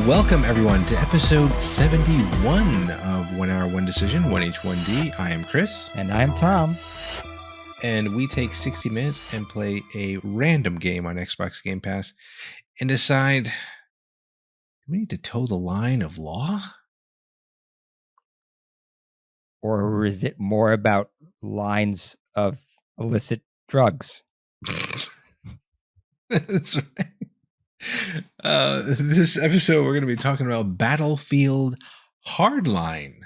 Welcome, everyone, to episode 71 of 1 Hour, 1 Decision, 1H1D. I am Chris. And I'm Tom. And we take 60 minutes and play a random game on Xbox Game Pass and decide, do we need to toe the line of law? Or is it more about lines of illicit drugs? That's right. This episode, we're going to be talking about Battlefield Hardline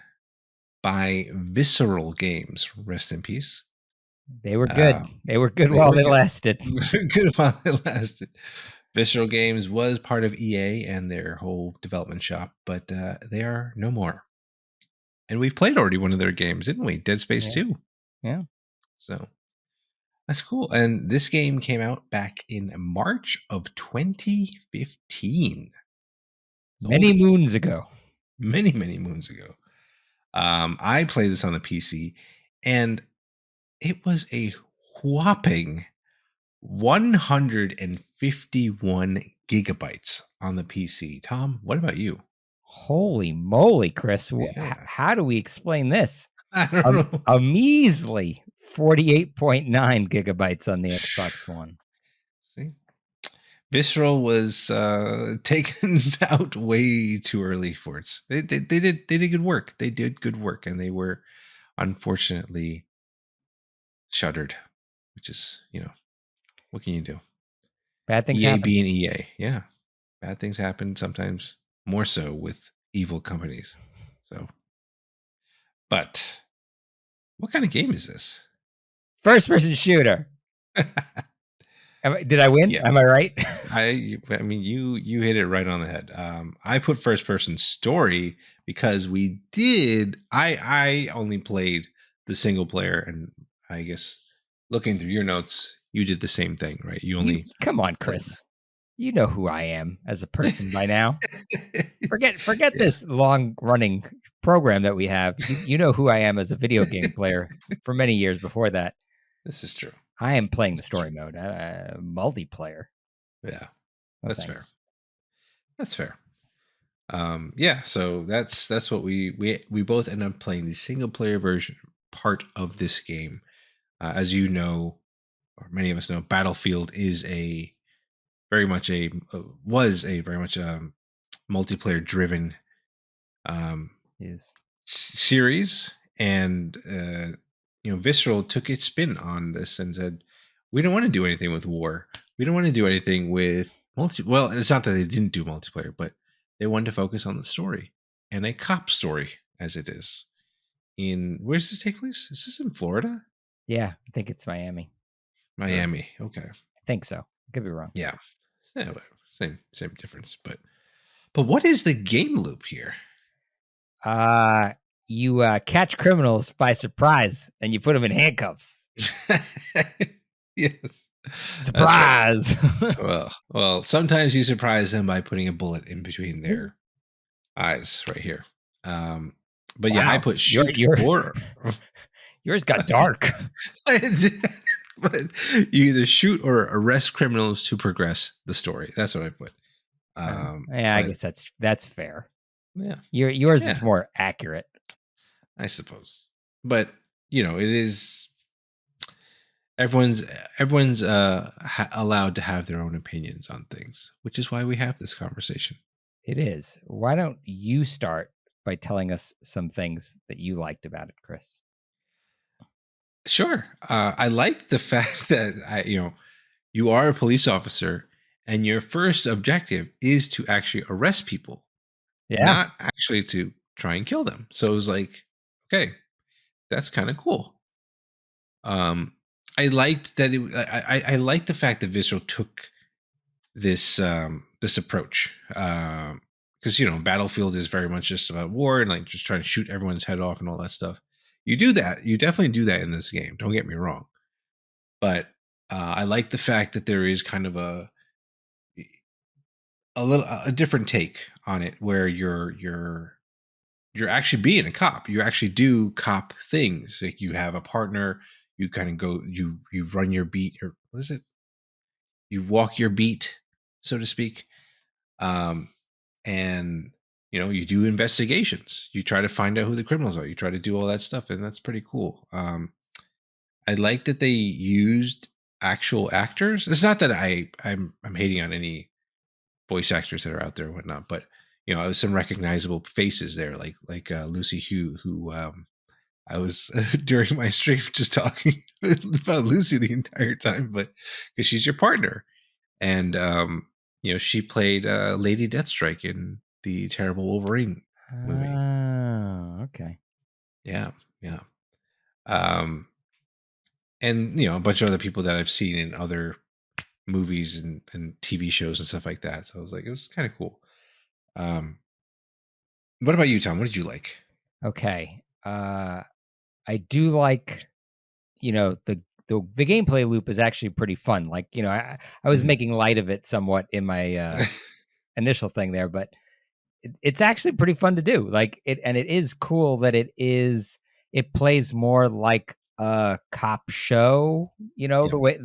by Visceral Games. Rest in peace. They were good. They were good while they lasted. Good while they lasted. Visceral Games was part of EA and their whole development shop, but they are no more. And we've played already one of their games, didn't we? Dead Space 2. Yeah. So that's cool. And this game came out back in March of 2015. Many moons ago. Many moons ago. I played this on the PC, and it was a whopping 151 gigabytes on the PC. Tom, what about you? Holy moly, Chris. Yeah. How do we explain this? I don't know. A measly 48.9 gigabytes on the Xbox One. See? Visceral was taken out way too early for it. They did good work. They did good work, and they were unfortunately shuttered, which is, what can you do? Bad things EA happen. being EA. Yeah. Bad things happen sometimes, more so with evil companies. So, but what kind of game is this? First-person shooter. Did I win? Yeah. Am I right? I mean, you hit it right on the head. I put first-person story because I only played the single player, and I guess looking through your notes, you did the same thing, right? Come on, Chris. You know who I am as a person by now. Forget this long-running program that we have. You know who I am as a video game player for many years before that. This is true. I am playing the story mode, multiplayer. Yeah, That's fair. That's fair. Yeah, so that's what we both end up playing the single player version part of this game. As you know, or many of us know, Battlefield is very much a multiplayer driven series, and Visceral took its spin on this and said, we don't want to do anything with war. We don't want to do anything with well, it's not that they didn't do multiplayer, but they wanted to focus on the story, and a cop story as it is. Where does this take place? Is this in Florida? Yeah, I think it's Miami. Miami. Okay. I think so. I could be wrong. Yeah. Same difference. But what is the game loop here? You catch criminals by surprise and you put them in handcuffs. Yes. Surprise. Right. Well, sometimes you surprise them by putting a bullet in between their eyes right here. But wow. Yeah, I put shoot or yours got dark. But you either shoot or arrest criminals to progress the story. That's what I put. I guess that's fair. Yeah. Yours is more accurate, I suppose. But it is everyone's allowed to have their own opinions on things, which is why we have this conversation. It is. Why don't you start by telling us some things that you liked about it, Chris? Sure. I like the fact that you are a police officer and your first objective is to actually arrest people, not actually to try and kill them. So it was like, okay, that's kind of cool. I liked that I liked the fact that Visceral took this this approach, because Battlefield is very much just about war and like just trying to shoot everyone's head off and all that stuff. You do that. You definitely do that in this game. Don't get me wrong. But I like the fact that there is kind of a different take on it, where you're actually being a cop. You actually do cop things. Like you have a partner. You kind of go. You run your beat, or what is it? You walk your beat, so to speak. And and you do investigations. You try to find out who the criminals are. You try to do all that stuff, and that's pretty cool. I like that they used actual actors. It's not that I'm hating on any voice actors that are out there and whatnot, but there's some recognizable faces there, like Lucy Hugh, who I was during my stream just talking about Lucy the entire time, but because she's your partner, and she played Lady Deathstrike in the terrible Wolverine movie. Oh, okay. Yeah, yeah. Um, and a bunch of other people that I've seen in other movies and TV shows and stuff like that. So I was like, it was kind of cool. Um, what about you, Tom? What did you like? Okay. I do like, the gameplay loop is actually pretty fun. Like, I was Mhm. making light of it somewhat in my initial thing there, but it's actually pretty fun to do. Like it is cool that it plays more like a cop show, Yeah, the way,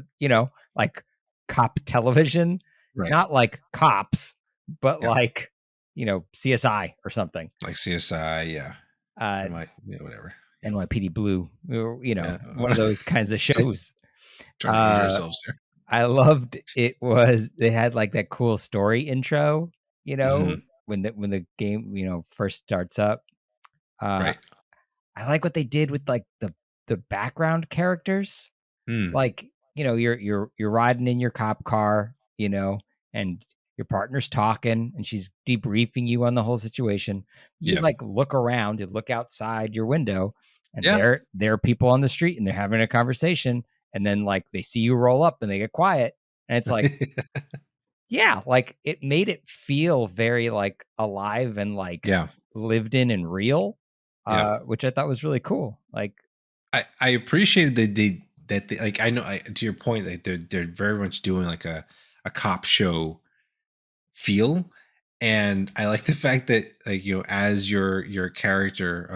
like cop television, right. not like cops, but Yeah, like, CSI or something. like CSI. Yeah, Uh and like whatever. Yeah, NYPD Blue, or, yeah. one of those kinds of shows. Trying to age Uh ourselves there. I loved it. Was they had like that cool story intro, Hmm. when the game, first starts up. Uh Right. I like what they did with like the background characters. Mm. Like, you're riding in your cop car, and your partner's talking and she's debriefing you on the whole situation. You Yeah. like look around, you look outside your window, and Yeah. there are people on the street and they're having a conversation, and then like they see you roll up and they get quiet, and it's like, yeah, like it made it feel very like alive and like Yeah. lived in and real, Yeah. which I thought was really cool. Like, I appreciated that they like I know to your point, like they're very much doing like a cop show feel, and I like the fact that like as your character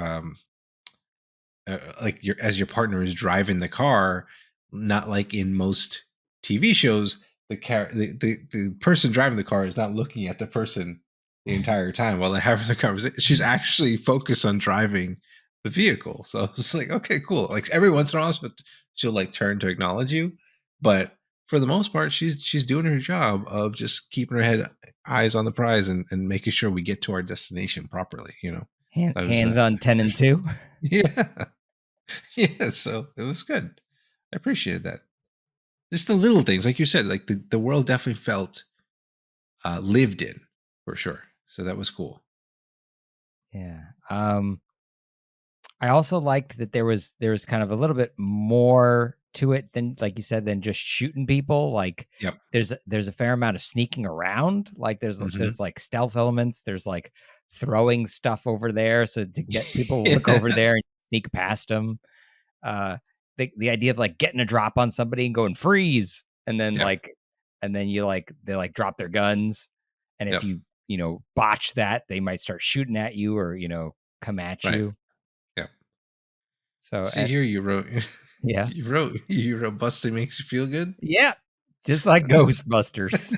like your as your partner is driving the car, not like in most TV shows, the person driving the car is not looking at the person the entire time while they're having the conversation. She's actually focused on driving the vehicle. So it's like, okay, cool. Like every once in a while, she'll like turn to acknowledge you, but for the most part, she's doing her job of just keeping her head eyes on the prize and making sure we get to our destination properly. I was hands on 10 and 2. yeah. Yeah, so it was good. I appreciated that. Just the little things, like you said, like the world definitely felt lived in for sure. So that was cool. Yeah. I also liked that there was kind of a little bit more to it than, like you said, than just shooting people. Like Yep. there's a fair amount of sneaking around. Like Hmm. there's like stealth elements. There's like throwing stuff over there so to get people to look Yeah. over there and sneak past them. Uh, the idea of like getting a drop on somebody and going freeze, and then Yep. like, and then you like they like drop their guns, and if Yep. you botch that, they might start shooting at you or come at Right. you. Yep. So See here, you wrote, yeah, you wrote busting makes you feel good. yeah, just like Ghostbusters.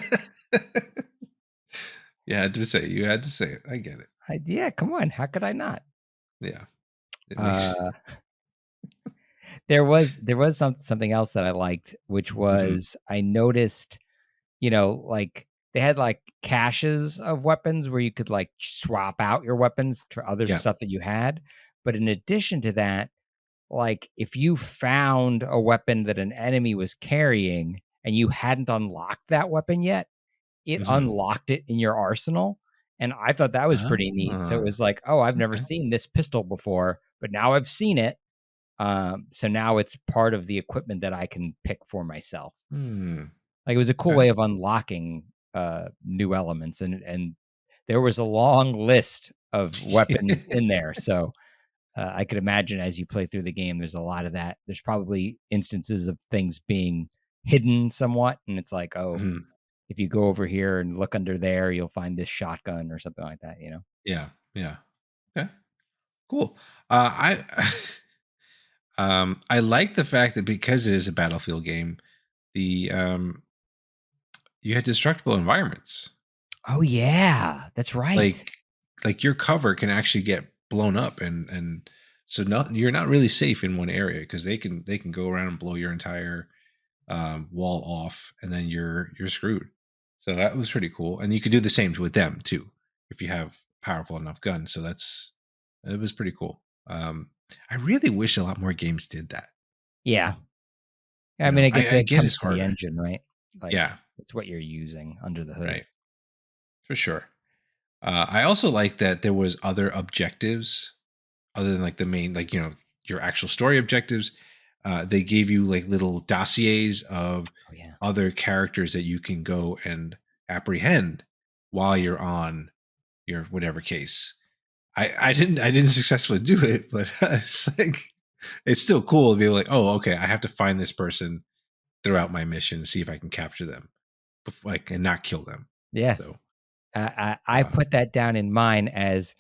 Yeah, you had to say it. I get it. Yeah, come on, how could I not? Yeah, it makes. Uh, there was something else that I liked, which Hmm. was I noticed, like they had like caches of weapons where you could like swap out your weapons for other Yeah. stuff that you had. But in addition to that, like if you found a weapon that an enemy was carrying and you hadn't unlocked that weapon yet, it Hmm. unlocked it in your arsenal. And I thought that was pretty neat. So it Ah, was like, oh, I've never okay. seen this pistol before, but now I've seen it. So now it's part of the equipment that I can pick for myself. Hmm. Like, it was a cool Okay. way of unlocking, new elements, and there was a long list of weapons in there, so, I could imagine as you play through the game, there's a lot of that. There's probably instances of things being hidden somewhat, and it's like, "Oh, Mhm. if you go over here and look under there, you'll find this shotgun," or something like that, you know? Yeah. Yeah. Okay. Cool. I I like the fact that because it is a battlefield game, the you had destructible environments. Oh yeah, that's right. Like your cover can actually get blown up, and so not you're not really safe in one area because they can go around and blow your entire wall off, and then you're screwed. So that was pretty cool, and you could do the same with them too if you have powerful enough guns. So it was pretty cool. I really wish a lot more games did that. Yeah. I mean, I guess I that get comes it's to the harder. engine, right? Like, Yeah, it's what you're using under the hood. right, for sure. I also like that there was other objectives other than like the main, like your actual story objectives. They gave you like little dossiers of Oh yeah. other characters that you can go and apprehend while you're on your whatever case. I didn't successfully do it, but it's like it's still cool to be like, oh, okay, I have to find this person throughout my mission, see if I can capture them, like, and not kill them. Yeah. So, I uh, put that down in mine as,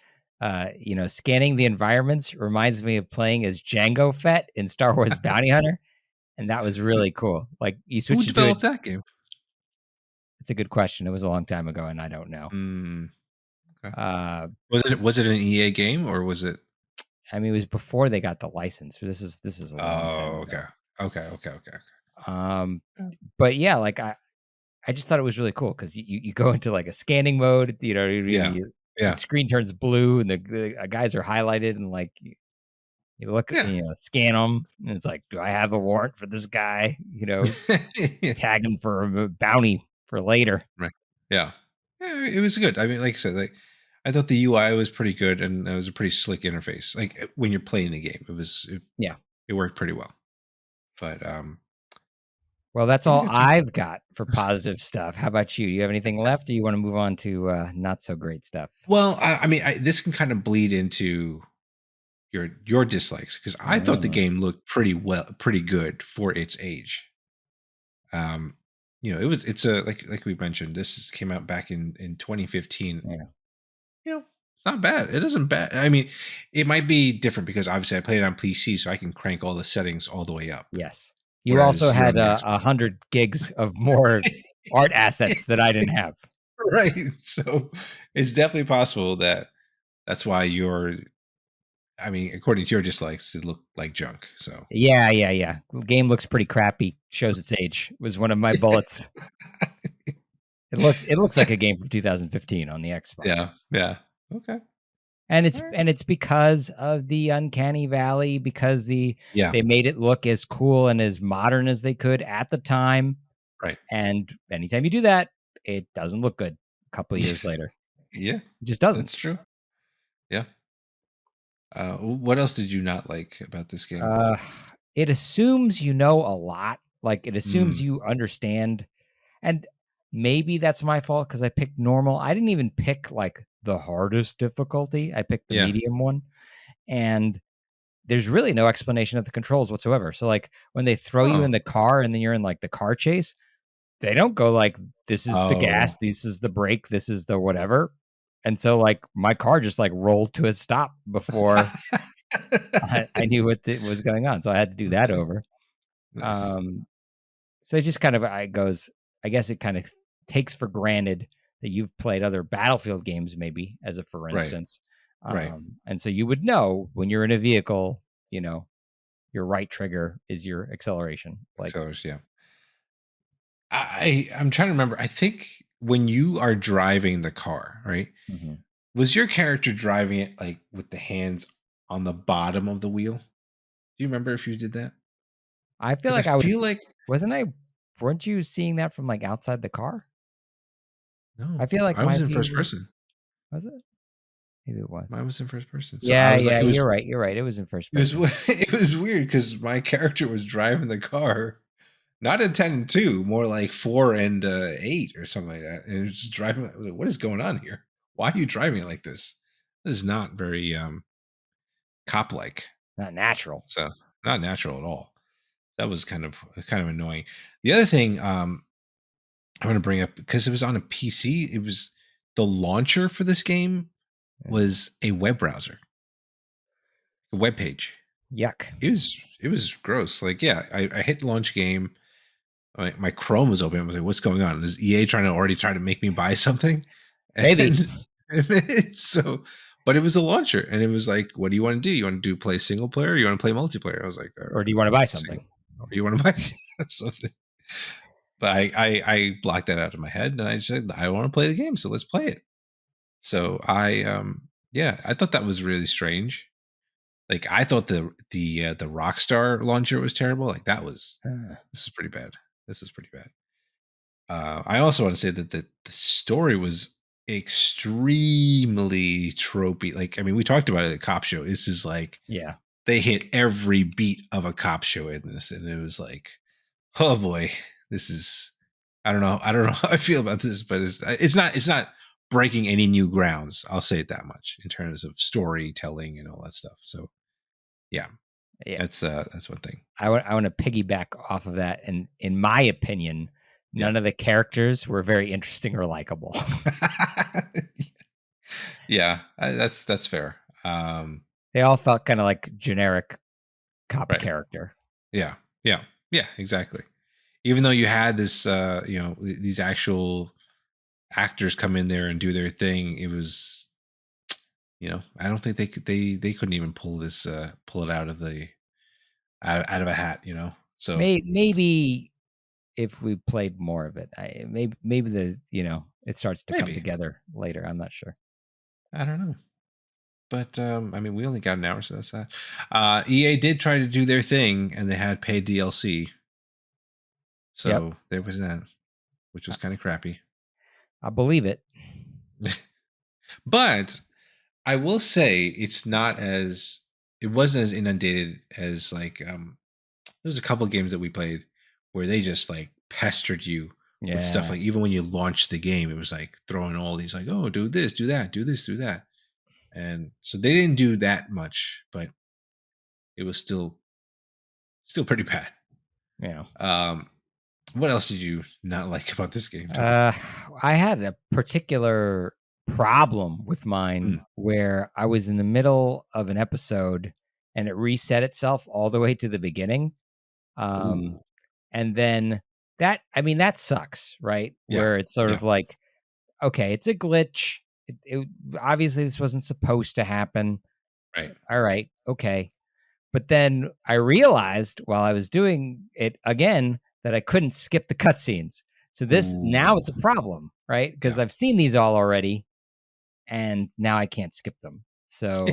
scanning the environments reminds me of playing as Jango Fett in Star Wars Bounty Hunter, and that was who, really cool. Like, you who switch into it. developed that game? It's a good question. It was a long time ago, and I don't know. Mm, okay. Uh, Was it an EA game or was it? I mean, it was before they got the license. This is a long time Oh, ago. okay, okay. Um, Yeah. but yeah, like I just thought it was really cool because you go into like a scanning mode, Yeah, the yeah, screen turns blue and the guys are highlighted and like you look, yeah. scan them and it's like, do I have a warrant for this guy? Tag him for a bounty for later. Right. Yeah. Yeah, it was good. I mean, like I said, like I thought the UI was pretty good and it was a pretty slick interface. Like when you're playing the game, Yeah. it worked pretty well. But Well, that's yeah, I all got you. I've got for positive stuff. How about you? You have anything left? Or you want to move on to not so great stuff? Well, I mean, this can kind of bleed into your dislikes because I thought the Oh, game looked pretty good for its age. Um, it's a like we mentioned, came out back in 2015. yeah. It's not bad. It isn't bad. I mean, it might be different because obviously I played it on PC, so I can crank all the settings all the way up. Yes. You also Whereas you're had on the 100 gigs of more art assets that I didn't have. right. So it's definitely possible that's why you're. I mean, according to your dislikes, it looked like junk. So Yeah. Game looks pretty crappy. Shows its age. Was one of my bullets. It looks like a game from 2015 on the yeah, Xbox. yeah. Okay. And it's All right. and it's because of the uncanny valley, because Yeah. they made it look as cool and as modern as they could at the time. Right. And anytime you do that, it doesn't look good a couple of years later. Yeah. It just doesn't. That's true. Yeah. What else did you not like about this game? Uh, it assumes you know a lot. Like it assumes Mm, you understand. And maybe that's my fault because I picked normal. I didn't even pick like the hardest difficulty. I picked the yeah. medium one. And there's really no explanation of the controls whatsoever. So like when they throw you in Oh. the car and then you're in like the car chase, they don't go like this is the gas, Oh. this is the brake, this is the whatever. And so like my car just like rolled to a stop before I knew was going on. So I had to do that Okay. over. Nice. Um, so it just kind of I goes, I guess it kind of takes for granted that you've played other Battlefield games, maybe as a for Right. instance. Right. And so you would know when you're in a vehicle, your right trigger is your acceleration. Like, Acceleration. Yeah. I'm trying to remember. I think when you are driving the car, right? mhm. Was your character driving it like with the hands on the bottom of the wheel? Do you remember if you did that? I feel Because I like I feel was, like wasn't I? Weren't you seeing that from like outside the car? I no, feel like I was my in view first person. was it? Maybe it was. Mine was in first person. So I Yeah, was like, yeah, you're right. You're right. It was in first it was person. it was weird because my character was driving the car, not at 10 and 2, more like 4 and 8 or something like that. And it was just driving. I was like, what is going on here? Why are you driving it like this? This is not very cop like. Not natural. So not natural at all. That was kind of annoying. The other thing I want to bring up because it was on a PC, it was the launcher for this game Yeah. was a web browser, a web page. Yuck. It was gross. Like, yeah, I hit launch game. My Chrome was open. I was like, what's going on? Is EA trying to make me buy something? Maybe. So, but it was a launcher, and it was like, "What do you want to do? You want to do play single player? Or you want to play multiplayer?" I was like, Or do you wanna buy single. something? Or you want to buy something?" But I blocked that out of my head, and I said, "I want to play the game, so let's play it." So yeah, I thought that was really strange. Like I thought the Rockstar launcher was terrible. Like that was Uh, this is pretty bad. This is pretty bad. I also want to say that the story was extremely tropey. Like, I mean, we talked about it at Cop Show. This is like yeah. they hit every beat of a cop show in this, and it was like, oh boy, this is. I don't know. I don't know how I feel about this, but it's not breaking any new grounds. I'll say it that much in terms of storytelling and all that stuff. So yeah, Yeah. that's one thing. I wanna piggyback off of that, and in my opinion, Yeah. none of the characters were very interesting or likable. Yeah, that's fair. They all felt kinda like generic cop Right. character. Yeah. Yeah. Yeah, exactly. Even though you had this these actual actors come in there and do their thing, it was, I don't think they couldn't even pull it out of the out of a hat, So, Maybe if we played more of it, maybe it starts to come maybe. together later, I'm not sure. I don't know. But I mean, we only got an hour, so that's fast. EA did try to do their thing and they had paid DLC. Yep, So there was that, which I was kind of crappy. I believe it. But I will say it wasn't as inundated as like there's a couple games that we played where they just like pestered you with stuff Yeah, like even when you launched the game, it was like throwing all these like, oh, do this, do that, do this, do that. And so they didn't do that much, but it was still pretty bad. you know. Um what else did you not like about this game, Tony? Uh, I had a particular problem with mine Mm. where I was in the middle of an episode and it reset itself all the way to the beginning. Um, Ooh. and then that sucks, right? Yeah. Where it's sort Yeah. of like, okay, it's a glitch. It obviously this wasn't supposed to happen. Right. All right, okay. But then I realized while I was doing it again that I couldn't skip the cutscenes. So this now Ooh. it's a problem, right? Because Yeah. I've seen these all already, and now I can't skip them. So,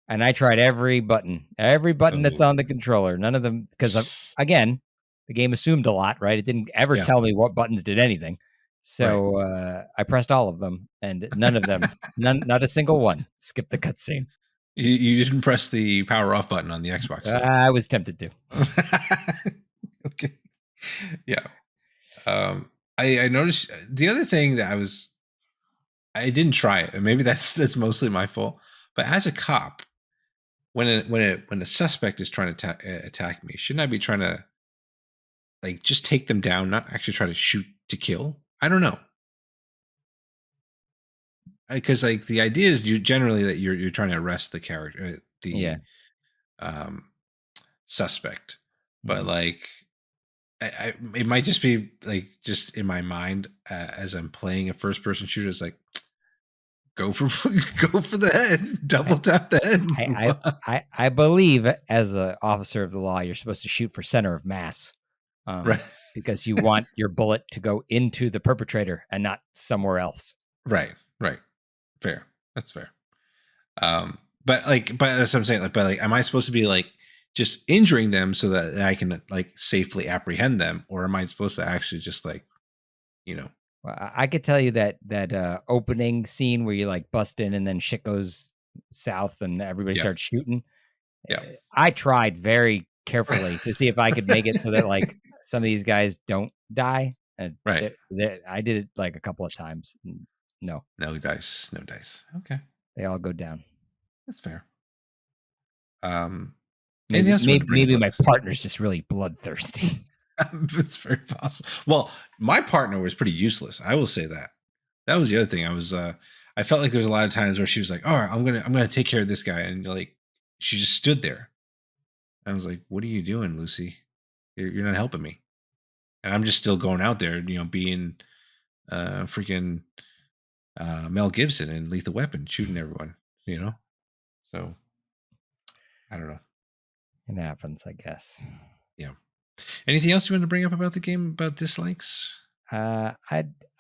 and I tried every button that's Oh. on the controller. None of them, because again, the game assumed a lot, right? It didn't ever Yeah. tell me what buttons did anything. Right. So I pressed all of them, and none of them, not a single one, skipped the cutscene. You didn't press the power off button on the Xbox though. I was tempted to. Okay. Yeah. Um, I noticed the other thing that I didn't try it, and maybe that's mostly my fault. But as a cop, when a suspect is trying to attack me, shouldn't I be trying to like just take them down, not actually try to shoot to kill? I don't know, because like the idea is you generally that you're trying to arrest the character, the Yeah. um, suspect, but Mhm. like it might just be like just in my mind as I'm playing a first person shooter. It's like go for go for the head, double tap the head, and I move I on. I believe as an officer of the law, you're supposed to shoot for center of mass, Right, because you want your bullet to go into the perpetrator and not somewhere else. right, right. Fair. That's fair. But that's what I'm saying. Like, but like, am I supposed to be like just injuring them so that I can like safely apprehend them, or am I supposed to actually just like you know? Well, I could tell you that opening scene where you like bust in and then shit goes south and everybody Yeah, starts shooting. yeah, I tried very carefully to see if I could make it so that like some of these guys don't die. And right. I did it like a couple of times. No, No dice, no dice. Okay, they all go down. that's fair. Um, anything Maybe else you want maybe to bring up maybe about my this? partner's just really bloodthirsty. It's very possible. Well, my partner was pretty useless. I will say that. That was the other thing. I felt like there was a lot of times where she was like, "All right, I'm gonna take care of this guy," and like she just stood there. I was like, "What are you doing, Lucy? You're not helping me." And I'm just still going out there, being freaking Mel Gibson in Lethal Weapon shooting everyone, you know? So I don't know. It happens, I guess. Yeah. Anything else you want to bring up about the game about dislikes? I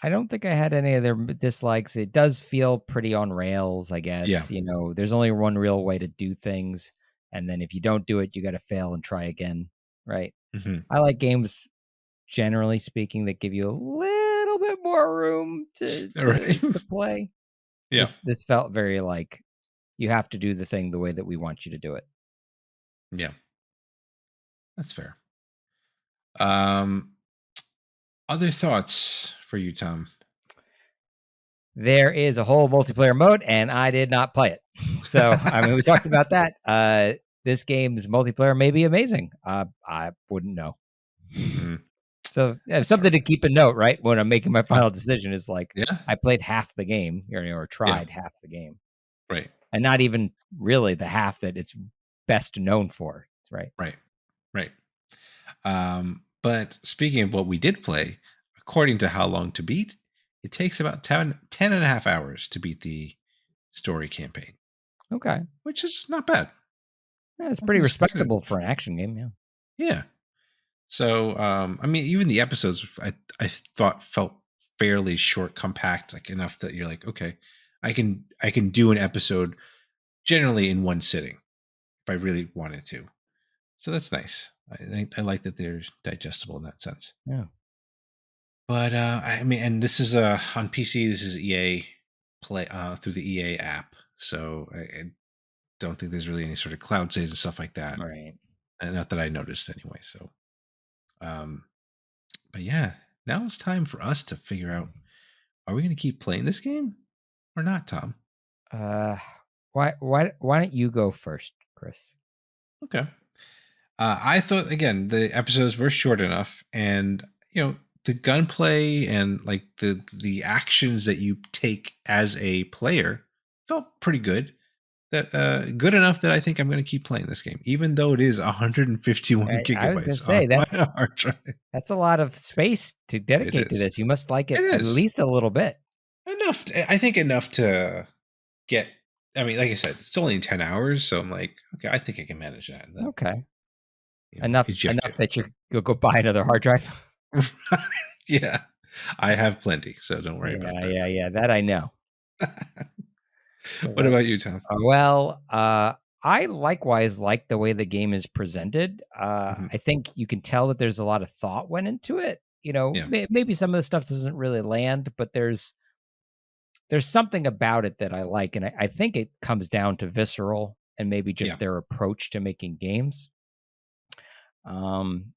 don't think I had any other dislikes. It does feel pretty on rails, I Yeah. guess. There's only one real way to do things, and then if you don't do it, you got to fail and try again, right? Mm-hmm. I like games, generally speaking, that give you a little bit more room to All to right. to play. Yeah. This felt very like you have to do the thing the way that we want you to do it. Yeah. That's fair. Um, other thoughts for you, Tom? There is a whole multiplayer mode, and I did not play it. So, I mean, we talked about that. This game's multiplayer may be amazing. I wouldn't know. Mm, So, that's all something to right. keep a note, right? When I'm making my final decision is like, Yeah. I played half the game, or Yeah. tried half the game, Right. and not even really the half that it's best known for, right? Right. Right. But speaking of what we did play, according to How Long to Beat, it takes about 10 and a half hours to beat the story campaign, Okay. which is not bad. Yeah, it's I think pretty it's considered. respectable for an action game, yeah. Yeah. So, I mean, even the episodes I thought felt fairly short, compact, like enough that you're like, okay, I can do an episode generally in one sitting if I really wanted to. So that's nice. I like that they're digestible in that sense. Yeah. But I mean, and this is on PC. This is EA play through the EA app, so I don't think there's really any sort of cloud saves and stuff like that. Right. And not that I noticed anyway. So, um, but yeah, now it's time for us to figure out: are we going to keep playing this game or not, Tom? Uh, why don't you go first, Chris? Okay. I thought again the episodes were short enough, and the gunplay and like the actions that you take as a player felt pretty good. That good enough that I think I'm going to keep playing this game, even though it is 151 I was gonna gigabytes on say my hard drive. that's a lot of space to It dedicate to is. this. You must like It it at is least a little bit. enough. I think enough to get. I mean, like I said, it's only 10 hours, so I'm like, okay, I think I can manage that, and then Okay. Enough eject that you'll go buy another hard drive. it. Yeah, I have plenty, so don't worry about Yeah. That I know. that. What Well, about you, Tom? I likewise like the way the game is presented. Mhm. I think you can tell that there's a lot of thought went into it. Yeah, Maybe some of the stuff doesn't really land, but there's something about it that I like, and I think it comes down to Visceral and maybe yeah, just their approach to making games. Um,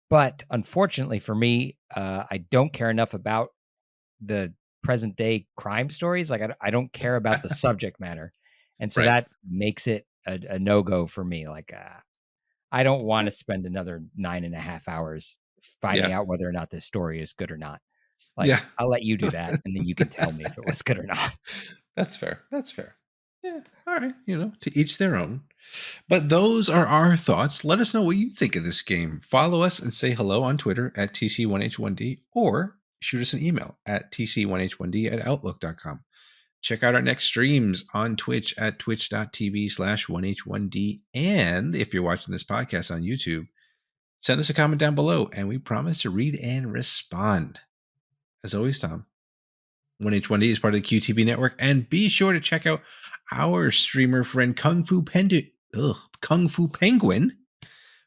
but unfortunately for me, I don't care enough about the present day crime stories. Like I don't care about the subject matter, and so right. that makes it a no go for me. Like I don't want to spend another 9.5 hours finding Yeah, out whether or not this story is good or not. Like yeah. I'll let you do that, and then you can tell me if it was good or not. That's fair. That's fair. Yeah. All right. To each their own. But those are our thoughts. Let us know what you think of this game. Follow us and say hello on Twitter at TC1H1D or shoot us an email at TC1H1D@outlook.com. Check out our next streams on Twitch at twitch.tv/1H1D. And if you're watching this podcast on YouTube, send us a comment down below and we promise to read and respond. As always, Tom, 1H1D is part of the QTB network, and be sure to check out our streamer friend Kung Fu Penguin,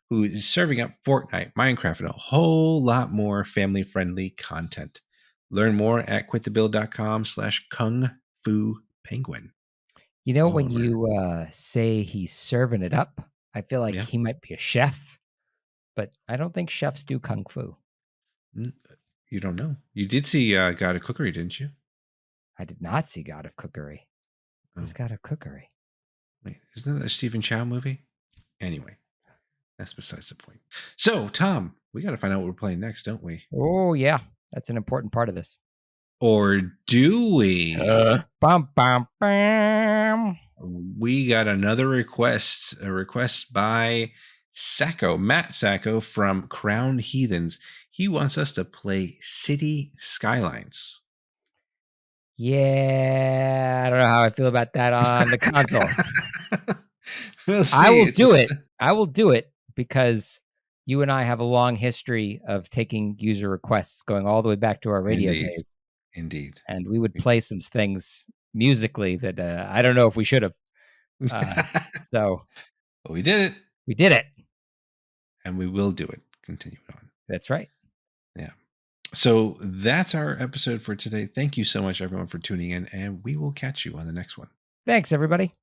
who is serving up Fortnite, Minecraft, and a whole lot more family-friendly content. Learn more at quitthebuild.com/Kung Fu Penguin. All When over. you say he's serving it up, I feel like Yeah. he might be a chef, but I don't think chefs do kung fu. You don't know. You did see God of Cookery, didn't you? I did not see God of Cookery. Oh, Who's God of Cookery? wait. Isn't that a Stephen Chow movie? Anyway, that's besides the point. So, Tom, we got to find out what we're playing next, don't we? Oh yeah, that's an important part of this. Or do we? Bum bum bum. We got another request, a request by Matt Sacco from Crown Heathens. He wants us to play City Skylines. Yeah, I don't know how I feel about that on the console. We'll I see. will It's a do it. I will do it because you and I have a long history of taking user requests going all the way back to our radio indeed, days, indeed. and we would play some things musically that, I don't know if we should have. So But we did it, we did it. and we will do it. Continue on. That's right. Yeah. So that's our episode for today. Thank you so much, everyone, for tuning in, and we will catch you on the next one. Thanks, everybody.